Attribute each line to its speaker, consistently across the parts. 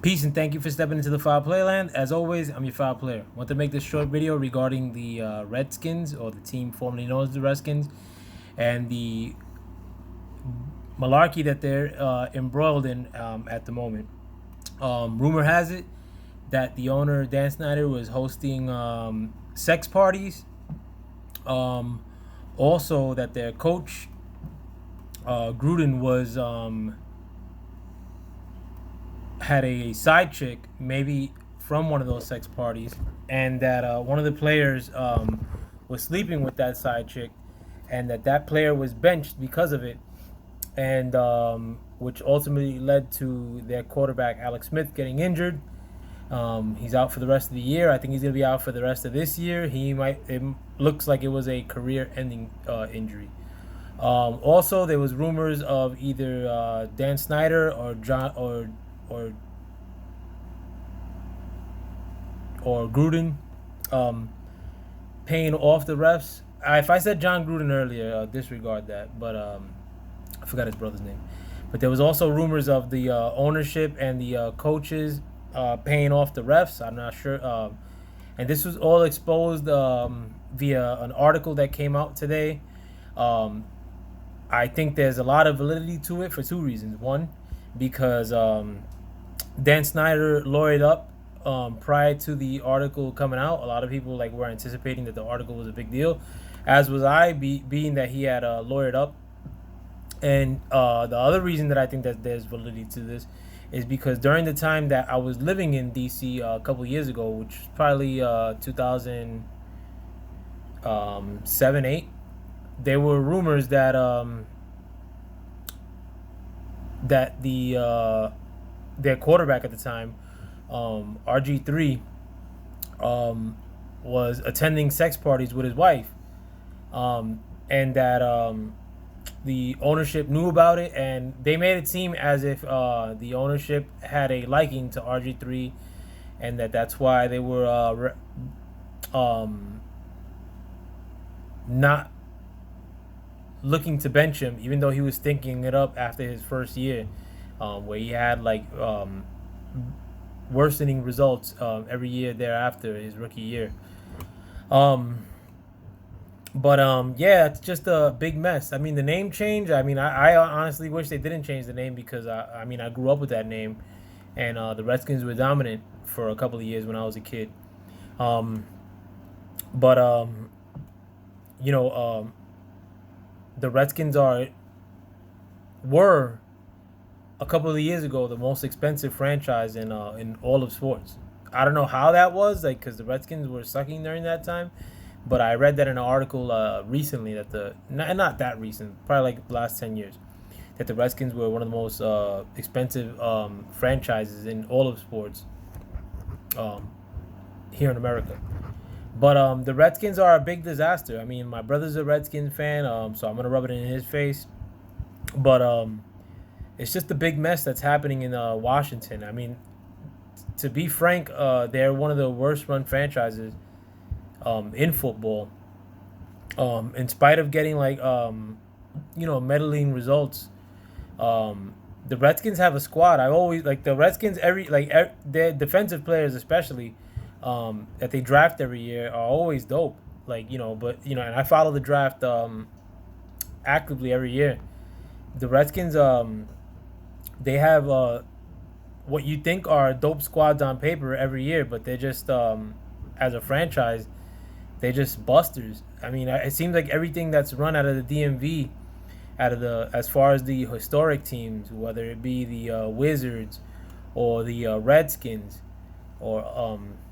Speaker 1: Peace and thank you for stepping into the Foul Playland. As always, I'm your Foul Player. Want to make this short video regarding the Redskins, or the team formerly known as the Redskins, and the malarkey that they're embroiled in at the moment. Rumor has it that the owner, Dan Snyder, was hosting sex parties. Um, Also, that their coach, Gruden, was had a side chick, maybe from one of those sex parties, and that one of the players was sleeping with that side chick, and that player was benched because of it, and which ultimately led to their quarterback Alex Smith getting injured. He's out for the rest of the year. I think he's going to be out for the rest of this year. He might. It looks like it was a career-ending injury. Also, there was rumors of either Dan Snyder or John or or Gruden um, paying off the refs. If I said John Gruden earlier, disregard that. But I forgot his brother's name. But there was also rumors of the ownership and the coaches paying off the refs. I'm not sure. And this was all exposed via an article that came out today. Um, I think there's a lot of validity to it for two reasons. One, because Dan Snyder lawyered up prior to the article coming out. A lot of people were anticipating that the article was a big deal, as was I, being that he had lawyered up. And the other reason that I think that there's validity to this is because during the time that I was living in DC a couple of years ago, which was probably 2007, 8, there were rumors that their quarterback at the time, RG3, was attending sex parties with his wife, and that the ownership knew about it, and they made it seem as if the ownership had a liking to RG3, and that's why they were not looking to bench him, even though he was thinking it up after his first year, where he had worsening results every year thereafter his rookie year. Um, but yeah, it's just a big mess. I mean, the name change. I mean, I honestly wish they didn't change the name, because I mean, I grew up with that name, and the Redskins were dominant for a couple of years when I was a kid. Um, but you know, the Redskins were a couple of years ago the most expensive franchise in all of sports. I don't know how that was, because the Redskins were sucking during that time, but I read that in an article recently that not that recent, probably like the last 10 years, that the Redskins were one of the most expensive franchises in all of sports um, here in America. But the Redskins are a big disaster. I mean, my brother's a Redskins fan, so I'm gonna rub it in his face. But it's just a big mess that's happening in Washington. I mean, to be frank, they're one of the worst run franchises in football. In spite of getting meddling results, the Redskins have a squad. I always like the Redskins. Their defensive players, especially that they draft every year, are always dope. And I follow the draft actively every year. The Redskins, they have what you think are dope squads on paper every year, but they're just as a franchise, they're just busters. I mean, it seems like everything that's run out of the DMV, as far as the historic teams, whether it be the Wizards or the Redskins, or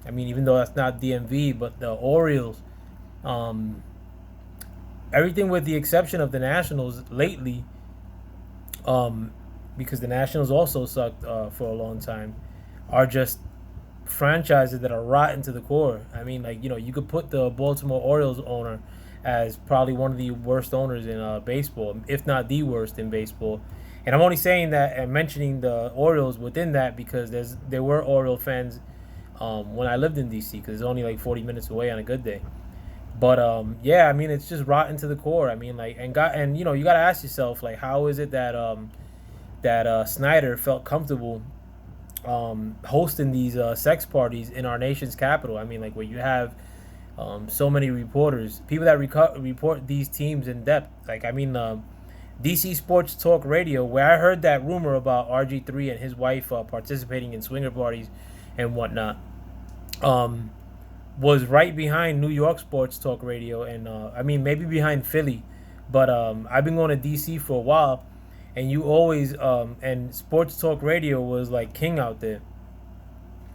Speaker 1: I mean, even though that's not DMV, but the Orioles, um, everything with the exception of the Nationals lately, um, because the Nationals also sucked for a long time, are just franchises that are rotten to the core. I mean, you could put the Baltimore Orioles owner as probably one of the worst owners in baseball, if not the worst in baseball. And I'm only saying that and mentioning the Orioles within that because there were Oriole fans when I lived in DC, because it's only like 40 minutes away on a good day. But yeah, I mean, it's just rotten to the core. I mean, you got to ask yourself, how is it that Snyder felt comfortable hosting these sex parties in our nation's capital. I mean, like where you have so many reporters, people that report these teams in depth. Like, I mean, DC Sports Talk Radio, where I heard that rumor about RG3 and his wife participating in swinger parties and whatnot, um, was right behind New York Sports Talk Radio, and I mean maybe behind Philly, but I've been going to DC for a while, and you always and Sports Talk Radio was like king out there,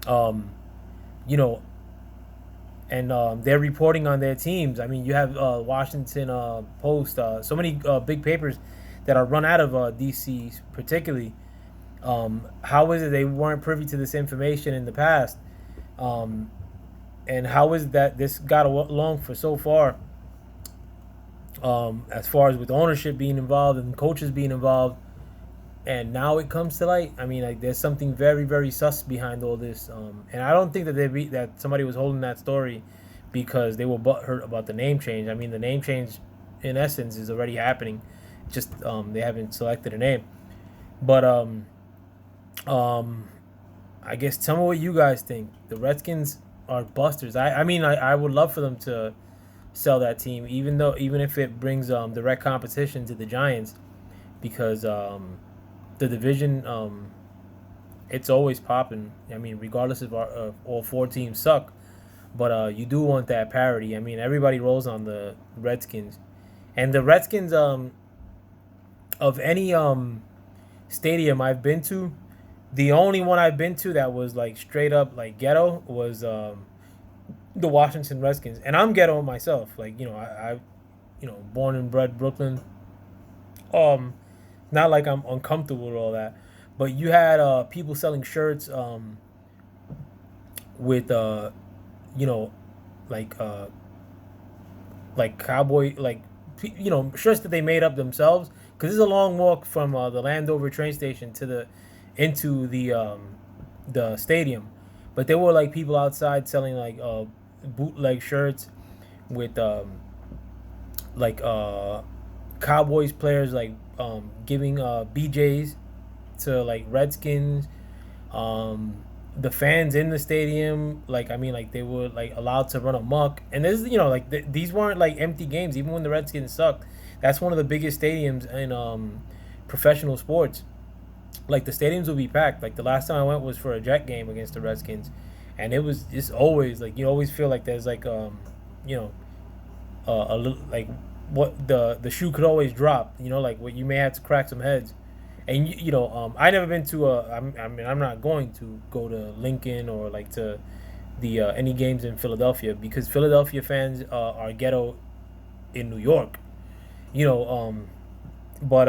Speaker 1: um, you know, and they're reporting on their teams. I mean, you have Washington Post, so many big papers that are run out of DC, particularly. How is it they weren't privy to this information in the past? Um, and how is it that this got along for so as far as with ownership being involved and coaches being involved, and now it comes to light. I mean, like there's something very, very sus behind all this, and I don't think that that somebody was holding that story because they were butthurt about the name change. I mean, the name change, in essence, is already happening. Just they haven't selected a name, but um, I guess tell me what you guys think. The Redskins are busters. I mean, I would love for them to sell that team, even if it brings direct competition to the Giants, because the division it's always popping. I mean, regardless if all four teams suck, but you do want that parity. I mean, everybody rolls on the Redskins, and the Redskins of any stadium I've been to, the only one I've been to that was like straight up like ghetto was the Washington Redskins, and I'm ghetto myself. Like I born and bred Brooklyn. Not like I'm uncomfortable with all that, but you had people selling shirts with you know like cowboy shirts that they made up themselves, because it's a long walk from the Landover train station to the into the stadium, but there were like people outside selling like bootleg shirts with like Cowboys players like giving BJ's to like Redskins. The fans in the stadium, like I mean, like they were like allowed to run amok, and this like these weren't like empty games. Even when the Redskins sucked, that's one of the biggest stadiums in professional sports. Like the stadiums will be packed. Like the last time I went was for a Jet game against the Redskins, and it was just always like you always feel like there's like you know a little like what the shoe could always drop. Like what you may have to crack some heads. And I never been to I mean, I'm not going to go to Lincoln or like to the any games in Philadelphia, because Philadelphia fans are ghetto in New York. You know, but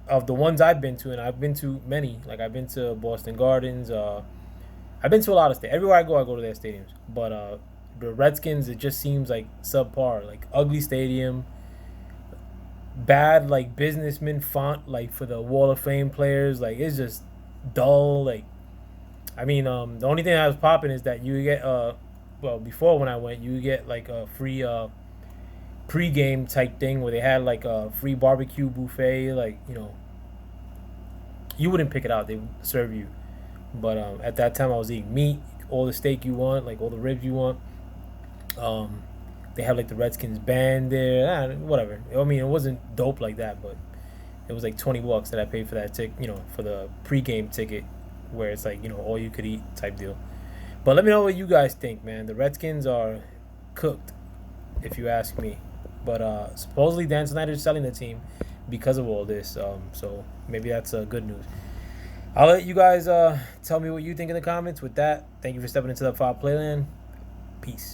Speaker 1: of the ones I've been to, and I've been to many, like I've been to Boston Gardens. I've been to a lot of everywhere I go to their stadiums. But the Redskins, it just seems like subpar, like ugly stadium, bad like businessman font like for the Wall of Fame players. Like it's just dull. Like I mean, the only thing that was popping is that you get well, before when I went, you get like a free pre-game type thing where they had like a free barbecue buffet. Like you wouldn't pick it out, they would serve you. But at that time I was eating meat, all the steak you want, like all the ribs you want. They have like the Redskins band there, whatever. I mean, it wasn't dope like that, but it was like $20 that I paid for that for the pregame ticket, where it's like all you could eat type deal. But let me know what you guys think, man. The Redskins are cooked, if you ask me. But supposedly Dan Snyder is selling the team because of all this. So maybe that's good news. I'll let you guys tell me what you think in the comments. With that, thank you for stepping into the File Playland. Peace.